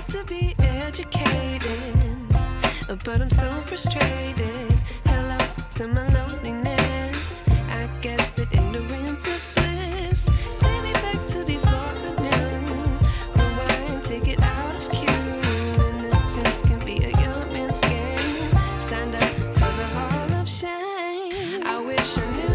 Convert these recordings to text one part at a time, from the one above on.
to be educated, but I'm so frustrated. Hello to my loneliness. I guess that ignorance is bliss. Take me back to before the new. Rewind, take it out of cue. Innocence can be a young man's game. Signed up for the hall of shame. I wish I knew.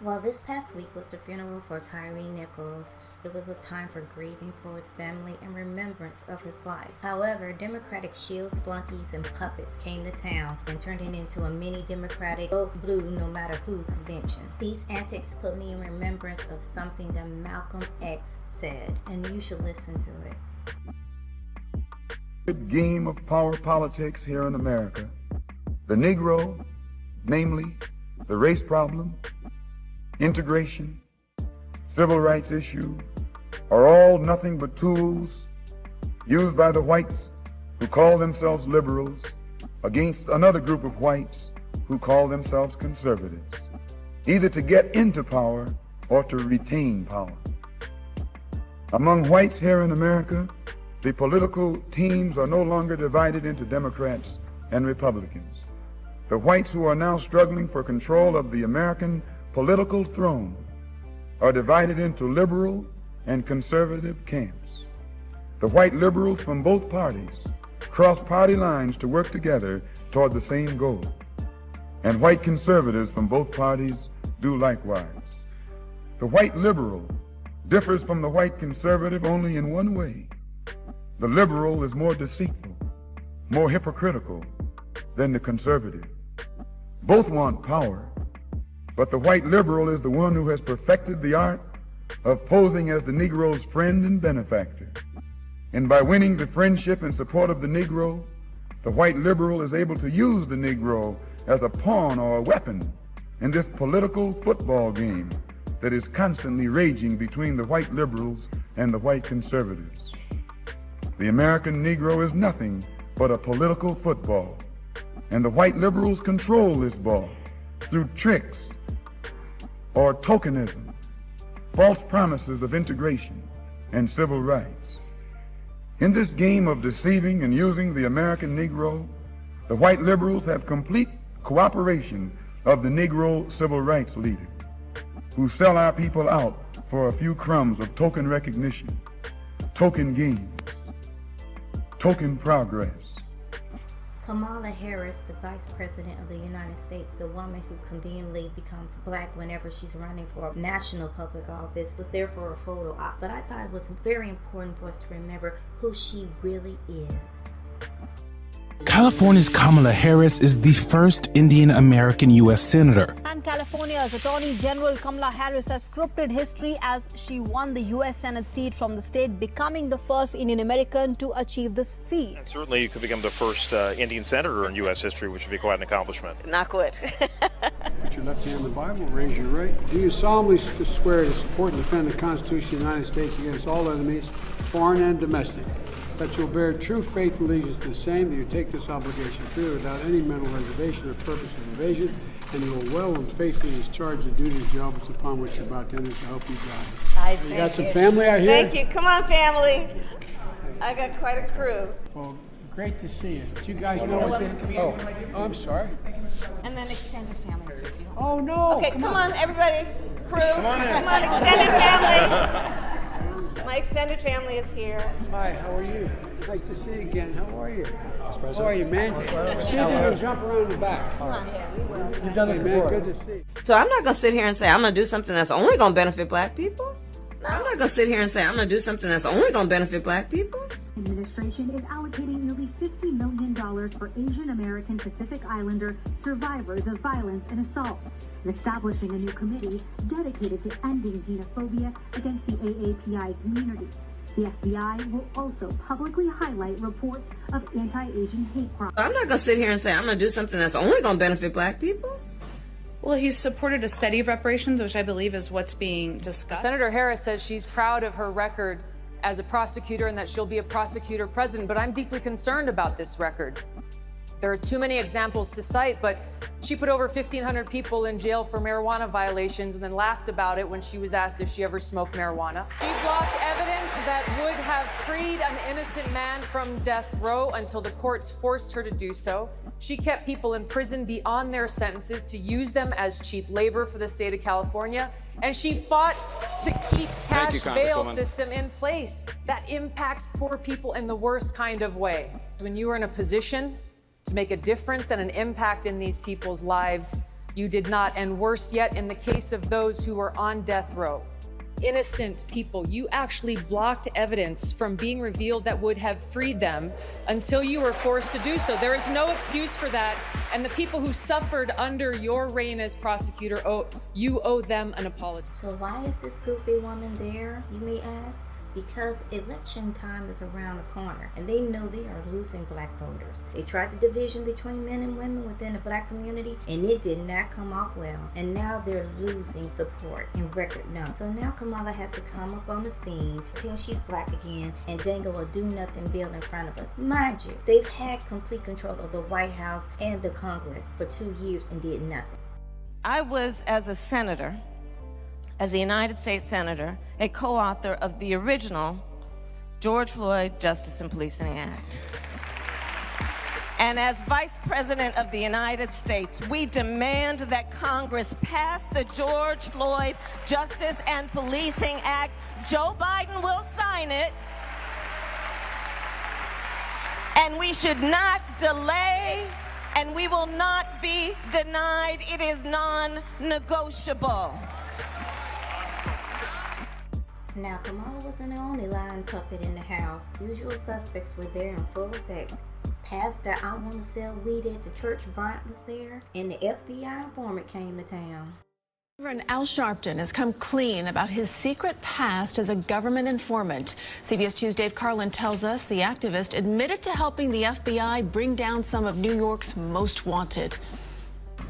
Well, this past week was the funeral for Tyre Nichols. It was a time for grieving for his family and remembrance of his life. However, Democratic shields, flunkies, and puppets came to town and turned it into a mini Democratic vote blue no matter who convention. These antics put me in remembrance of something that Malcolm X said, and you should listen to it. Good game of power politics here in America. The Negro, namely the race problem, integration, civil rights issue, are all nothing but tools used by the whites who call themselves liberals against another group of whites who call themselves conservatives, either to get into power or to retain power. Among whites here in America, the political teams are no longer divided into Democrats and Republicans. The whites who are now struggling for control of the American political throne are divided into liberal and conservative camps. The white liberals from both parties cross party lines to work together toward the same goal, and white conservatives from both parties do likewise. The white liberal differs from the white conservative only in one way. The liberal is more deceitful, more hypocritical than the conservative. Both want power, but the white liberal is the one who has perfected the art of posing as the Negro's friend and benefactor. And by winning the friendship and support of the Negro, the white liberal is able to use the Negro as a pawn or a weapon in this political football game that is constantly raging between the white liberals and the white conservatives. The American Negro is nothing but a political football, and the white liberals control this ball through tricks or tokenism, false promises of integration and civil rights. In this game of deceiving and using the American Negro, the white liberals have complete cooperation of the Negro civil rights leaders, who sell our people out for a few crumbs of token recognition, token gains, token progress. Kamala Harris, the Vice President of the United States, the woman who conveniently becomes black whenever she's running for national public office, was there for a photo op. But I thought it was very important for us to remember who she really is. California's Kamala Harris is the first Indian American U.S. Senator. And California's Attorney General Kamala Harris has scripted history as she won the U.S. Senate seat from the state, becoming the first Indian American to achieve this feat. And certainly you could become the first Indian senator in U.S. history, which would be quite an accomplishment. Not good. Put your left hand on the Bible, raise your right. Do you solemnly swear to support and defend the Constitution of the United States against all enemies, foreign and domestic? That you will bear true faith and allegiance to the same, that you take this obligation freely without any mental reservation or purpose of evasion, and you will well and faithfully discharge the duties and jobs upon which you're about to enter, so help you God. You got some family out here? Thank you. Come on, family. I got quite a crew. Well, great to see you. Do you guys know what they... Oh, I'm sorry. And then extended families with you. Oh, no. Okay, come on, everybody. Crew. Come on, extended family. My extended family is here. Hi, how are you? Nice to see you again. How are you? How are you, man? See if you can jump around the back. Come on, yeah, we will. You've done this before. Good to see you. So I'm not going to sit here and say I'm going to do something that's only going to benefit black people. No, I'm not going to sit here and say I'm going to do something that's only going to benefit black people. The administration is allocating nearly $50 million for Asian American Pacific Islander survivors of violence and assault, and establishing a new committee dedicated to ending xenophobia against the AAPI community. The FBI will also publicly highlight reports of anti-Asian hate crimes. I'm not going to sit here and say I'm going to do something that's only going to benefit black people. Well, he's supported a study of reparations, which I believe is what's being discussed. Senator Harris says she's proud of her record as a prosecutor and that she'll be a prosecutor president, but I'm deeply concerned about this record. There are too many examples to cite, but she put over 1,500 people in jail for marijuana violations and then laughed about it when she was asked if she ever smoked marijuana. She blocked evidence that would have freed an innocent man from death row until the courts forced her to do so. She kept people in prison beyond their sentences to use them as cheap labor for the state of California. And she fought to keep cash bail system in place that impacts poor people in the worst kind of way. When you are in a position to make a difference and an impact in these people's lives, you did not, and worse yet, in the case of those who were on death row. Innocent people, you actually blocked evidence from being revealed that would have freed them until you were forced to do so. There is no excuse for that, and the people who suffered under your reign as prosecutor, you owe them an apology. So why is this goofy woman there, you may ask? Because election time is around the corner and they know they are losing black voters. They tried the division between men and women within the black community and it did not come off well. And now they're losing support in record numbers. So now Kamala has to come up on the scene, pretend she's black again, and dangle a do-nothing bill in front of us. Mind you, they've had complete control of the White House and the Congress for 2 years and did nothing. I was, as a senator, as a United States Senator, a co-author of the original George Floyd Justice and Policing Act. And as Vice President of the United States, we demand that Congress pass the George Floyd Justice and Policing Act. Joe Biden will sign it. And we should not delay, and we will not be denied. It is non-negotiable. Now, Kamala wasn't the only lying puppet in the house. Usual suspects were there in full effect. Pastor I want to sell weed at the church Bryant was there, and the FBI informant came to town. Reverend Al Sharpton has come clean about his secret past as a government informant. CBS 2's Dave Carlin tells us the activist admitted to helping the FBI bring down some of New York's most wanted.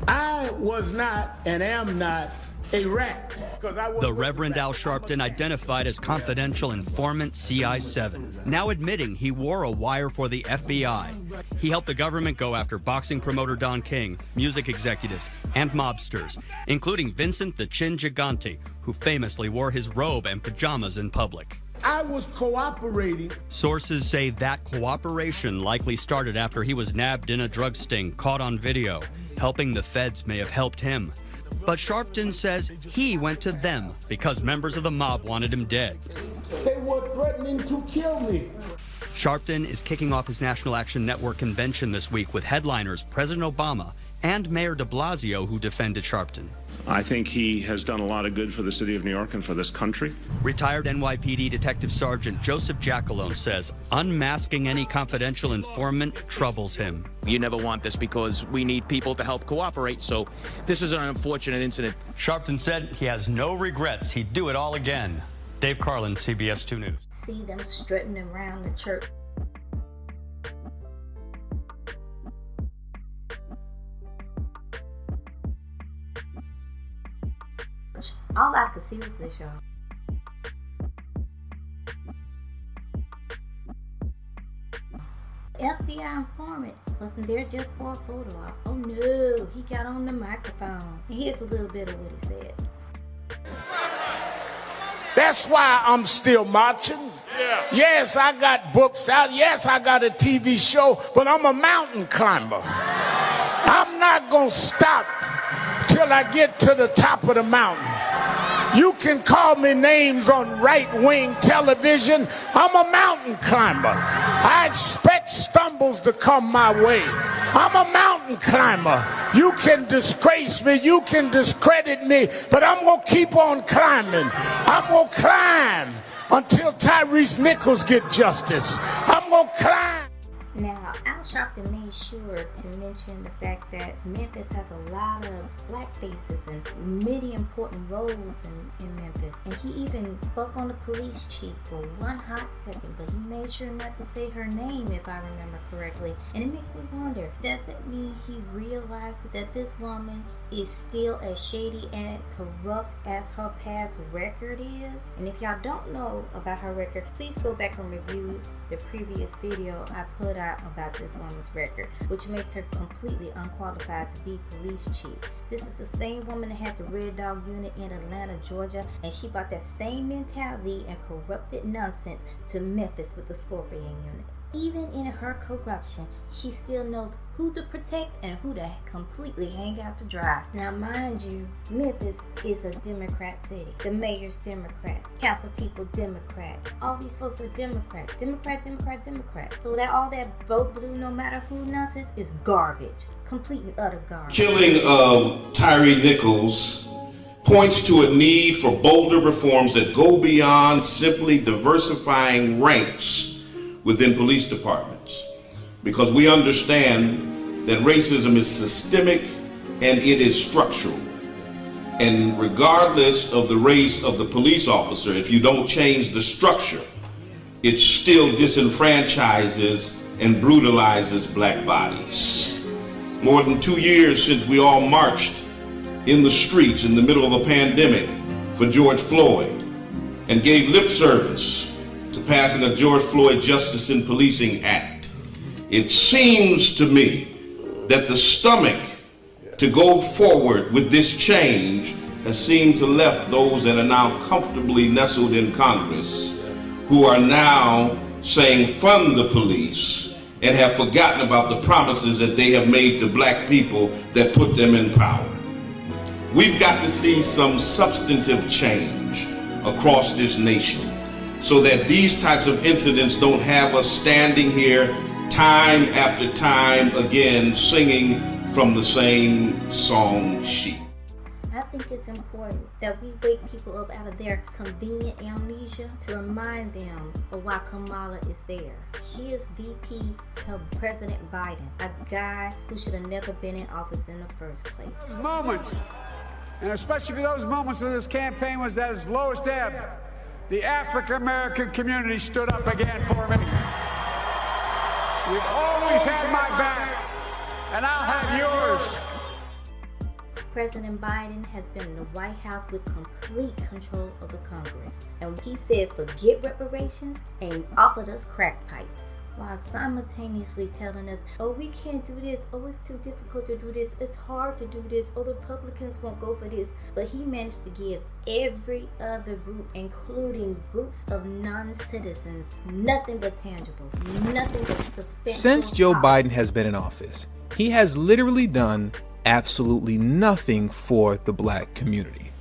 I was not and am not a rat. The Reverend Al Sharpton identified as confidential informant CI7, now admitting he wore a wire for the FBI. He helped the government go after boxing promoter Don King, music executives, and mobsters, including Vincent the Chin Gigante, who famously wore his robe and pajamas in public. I was cooperating. Sources say that cooperation likely started after he was nabbed in a drug sting caught on video. Helping the feds may have helped him. But Sharpton says he went to them because members of the mob wanted him dead. They were threatening to kill me. Sharpton is kicking off his National Action Network convention this week with headliners President Obama and Mayor de Blasio, who defended Sharpton. I think he has done a lot of good for the city of New York and for this country. Retired NYPD Detective Sergeant Joseph Jackalone says unmasking any confidential informant troubles him. You never want this because we need people to help cooperate, so this is an unfortunate incident. Sharpton said he has no regrets. He'd do it all again. Dave Carlin, CBS 2 News. See them strutting around the church. All I could see was this, y'all. FBI informant wasn't there just for a photo op. Oh no, he got on the microphone. And here's a little bit of what he said. That's why I'm still marching. Yeah. Yes, I got books out. Yes, I got a TV show, but I'm a mountain climber. I'm not going to stop till I get to the top of the mountain. You can call me names on right-wing television. I'm a mountain climber. I expect stumbles to come my way. I'm a mountain climber. You can disgrace me, you can discredit me, but I'm going to keep on climbing. I'm going to climb until Tyre Nichols get justice. I'm going to climb. Now, Al Sharpton made sure to mention the fact that Memphis has a lot of black faces and many important roles in Memphis. And he even spoke on the police chief for one hot second, but he made sure not to say her name, if I remember correctly. And it makes me wonder, does it mean he realized that this woman is still as shady and corrupt as her past record is? And if y'all don't know about her record, please go back and review the previous video I put out out about this woman's record, which makes her completely unqualified to be police chief. This is the same woman that had the Red Dog unit in Atlanta, Georgia, and she brought that same mentality and corrupted nonsense to Memphis with the Scorpion unit. Even in her corruption, she still knows who to protect and who to completely hang out to dry. Now, mind you, Memphis is a Democrat city. The mayor's Democrat, council people Democrat. All these folks are Democrat. So that all that vote blue no matter who nonsense is garbage. Completely utter garbage. Killing of Tyre Nichols points to a need for bolder reforms that go beyond simply diversifying ranks within police departments, because we understand that racism is systemic and it is structural. And regardless of the race of the police officer, if you don't change the structure, it still disenfranchises and brutalizes black bodies. More than 2 years since we all marched in the streets in the middle of a pandemic for George Floyd and gave lip service to passing a George Floyd Justice in Policing Act. It seems to me that the stomach to go forward with this change has seemed to left those that are now comfortably nestled in Congress, who are now saying fund the police and have forgotten about the promises that they have made to black people that put them in power. We've got to see some substantive change across this nation, so that these types of incidents don't have us standing here time after time again singing from the same song sheet. I think it's important that we wake people up out of their convenient amnesia to remind them of why Kamala is there. She is VP to President Biden, a guy who should have never been in office in the first place. Moments, and especially those moments when this campaign was at its lowest ebb, the African American community stood up again for me. You've always had my back, and I'll have yours. President Biden has been in the White House with complete control of the Congress. And he said forget reparations and offered us crack pipes, while simultaneously telling us, oh, we can't do this, oh, it's too difficult to do this, it's hard to do this, oh, the Republicans won't go for this. But he managed to give every other group, including groups of non-citizens, nothing but tangibles, nothing but substantial. Since Joe policy. Biden has been in office, he has literally done absolutely nothing for the black community.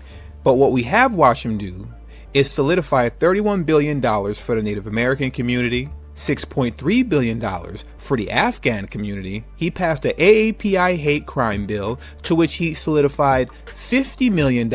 But what we have watched him do is solidify $31 billion for the Native American community, $6.3 billion for the Afghan community. He passed the AAPI hate crime bill, to which he solidified $50 million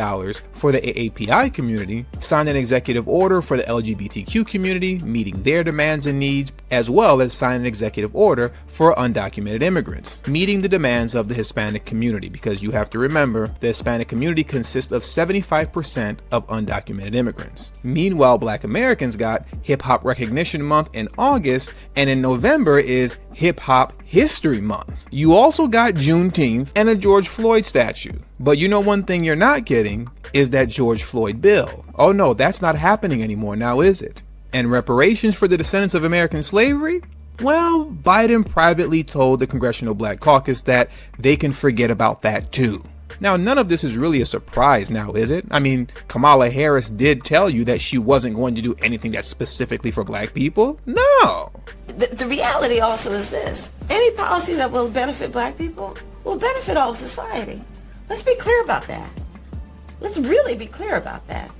for the AAPI community, signed an executive order for the LGBTQ community, meeting their demands and needs, as well as signed an executive order for undocumented immigrants, meeting the demands of the Hispanic community, because you have to remember the Hispanic community consists of 75% of undocumented immigrants. Meanwhile, black Americans got Hip Hop Recognition Month in August, and in November is Hip Hop History Month. You also got Juneteenth and a George Floyd statue. But you know one thing you're not getting is that George Floyd bill. Oh no, that's not happening anymore now, is it? And reparations for the descendants of American slavery? Well, Biden privately told the Congressional Black Caucus that they can forget about that too. Now, none of this is really a surprise now, is it? I mean, Kamala Harris did tell you that she wasn't going to do anything that's specifically for black people. No. The reality also is this. Any policy that will benefit black people will benefit all of society. Let's be clear about that. Let's really be clear about that.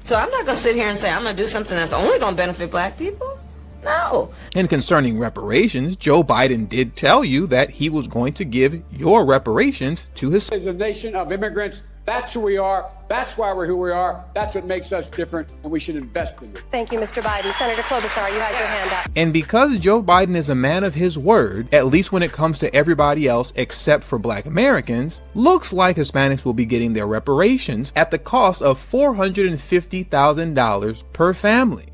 So I'm not going to sit here and say I'm going to do something that's only going to benefit black people. No. And concerning reparations, Joe Biden did tell you that he was going to give your reparations to his... As a nation of immigrants, that's who we are. That's why we're who we are. That's what makes us different, and we should invest in it. Thank you, Mr. Biden. Senator Klobuchar, you had your hand up. And because Joe Biden is a man of his word, at least when it comes to everybody else except for black Americans, looks like Hispanics will be getting their reparations at the cost of $450,000 per family.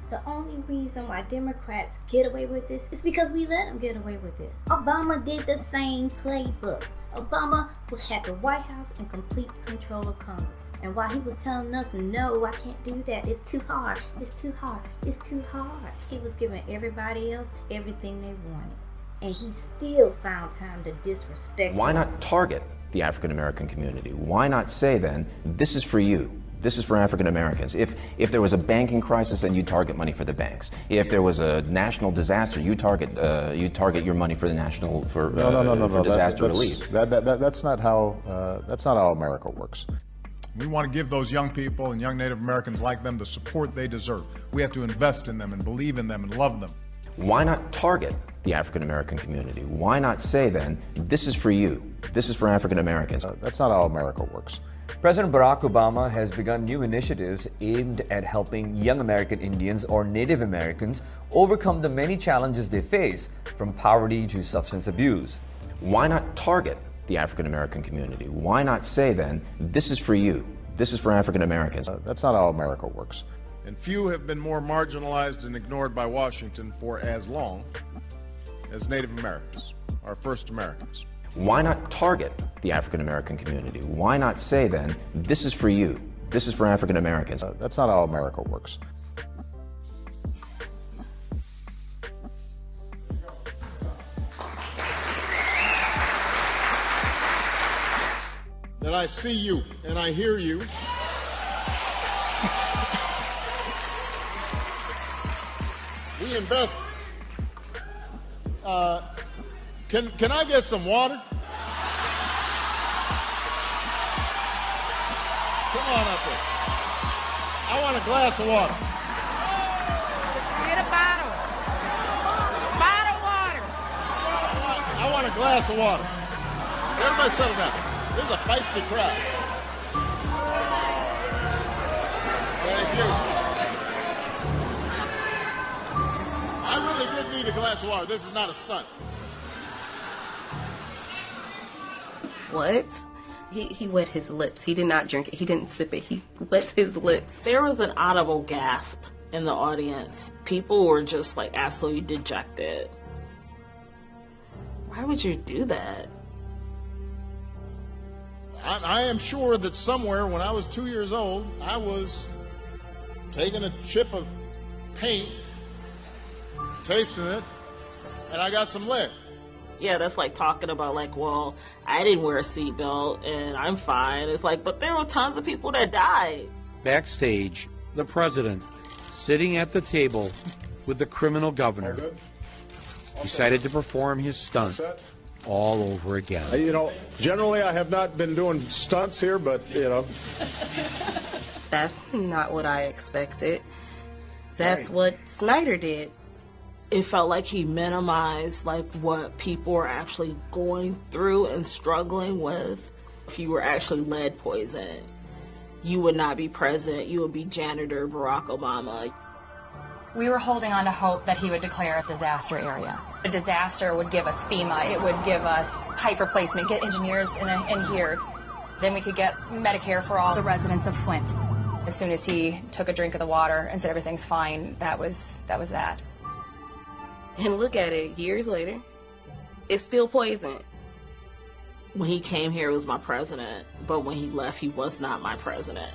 The only reason why Democrats get away with this is because we let them get away with this. Obama did the same playbook. Obama had the White House in complete control of Congress. And while he was telling us, no, I can't do that, it's too hard, it's too hard, it's too hard, he was giving everybody else everything they wanted. And he still found time to disrespect Why not us. target the African American community? Why not say then, this is for you? This is for African Americans. If there was a banking crisis, then you target money for the banks. If there was a national disaster, you target your money for the national for disaster relief. That's not how America works. We want to give those young people and young Native Americans like them the support they deserve. We have to invest in them and believe in them and love them. Why not target the African American community? Why not say then, this is for you? This is for African Americans. That's not how America works. President Barack Obama has begun new initiatives aimed at helping young American Indians or Native Americans overcome the many challenges they face, from poverty to substance abuse. Why not target the African American community? Why not say then, this is for you? This is for African Americans. That's not how America works. And few have been more marginalized and ignored by Washington for as long as Native Americans, our first Americans. Why not target the African American community? Why not say then, this is for you? This is for African Americans. That's not how America works. That I see you and I hear you. We invest. Can I get some water? Come on up here. I want a glass of water. Get a bottle. Bottle water. I want a glass of water. Everybody settle down. This is a feisty crowd. Thank you. I really did need a glass of water. This is not a stunt. What? He wet his lips. He did not drink it. He didn't sip it. He wet his lips. There was an audible gasp in the audience. People were just like absolutely dejected. Why would you do that? I am sure that somewhere when I was 2 years old, I was taking a chip of paint, tasting it, and I got some lead. Yeah, that's like talking about like, well, I didn't wear a seatbelt and I'm fine. It's like, but there were tons of people that died. Backstage, the president, sitting at the table with the criminal governor, decided to perform his stunt all over again. Generally I have not been doing stunts here, but, That's not what I expected. That's what Snyder did. It felt like he minimized like what people are actually going through and struggling with. If you were actually lead poisoned, you would not be president. You would be janitor Barack Obama. We were holding on to hope that he would declare a disaster area. A disaster would give us FEMA. It would give us pipe replacement, get engineers in here. Then we could get Medicare for all the residents of Flint. As soon as he took a drink of the water and said everything's fine, that was that. And look at it, years later, it's still poison. When he came here, it was my president, but when he left, he was not my president.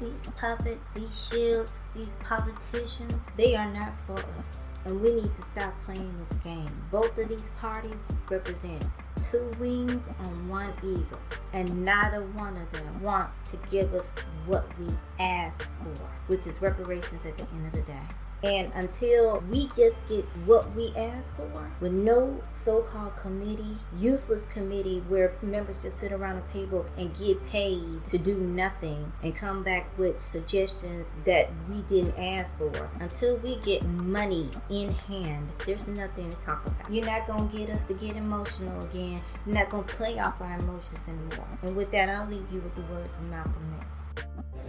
These puppets, these shields, these politicians, they are not for us. And we need to stop playing this game. Both of these parties represent two wings on one eagle. And neither one of them want to give us what we asked for, which is reparations at the end of the day. And until we just get what we asked for, with no so-called committee, useless committee where members just sit around a table and get paid to do nothing and come back with suggestions that we didn't ask for, until we get money in hand, there's nothing to talk about. You're not going to get us to get emotional again. You're not going to play off our emotions anymore. And with that, I'll leave you with the words of Malcolm X.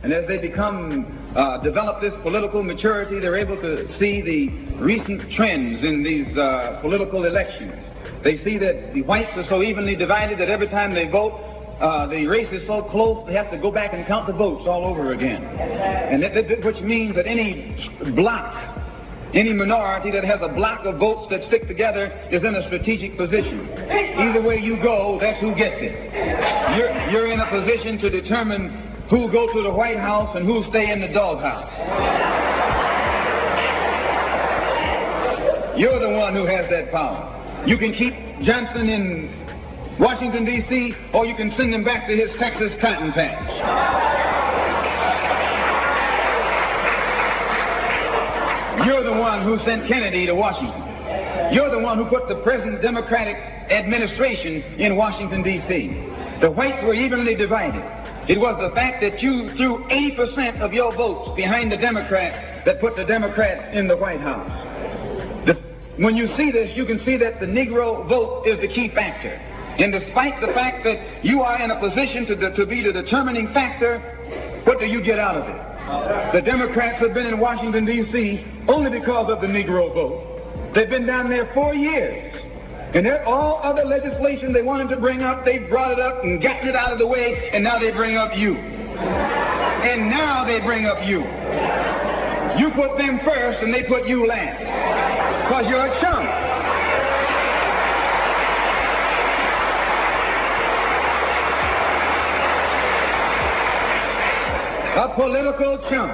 And as they develop this political maturity, they're able to see the recent trends in these political elections. They see that the whites are so evenly divided that every time they vote, the race is so close, they have to go back and count the votes all over again. And which means that any block Any minority that has a block of votes that stick together is in a strategic position. Either way you go, that's who gets it. You're in a position to determine who go to the White House and who stay in the doghouse. You're the one who has that power. You can keep Johnson in Washington, D.C., or you can send him back to his Texas cotton patch. You're the one who sent Kennedy to Washington. You're the one who put the present Democratic administration in Washington, D.C. The whites were evenly divided. It was the fact that you threw 80% of your votes behind the Democrats that put the Democrats in the White House. When you see this, you can see that the Negro vote is the key factor. And despite the fact that you are in a position to be the determining factor, what do you get out of it? The Democrats have been in Washington, D.C. only because of the Negro vote. They've been down there 4 years. And all other legislation they wanted to bring up, they brought it up and gotten it out of the way, and now they bring up you. And now they bring up you. You put them first and they put you last. Because you're a chump. A political chump.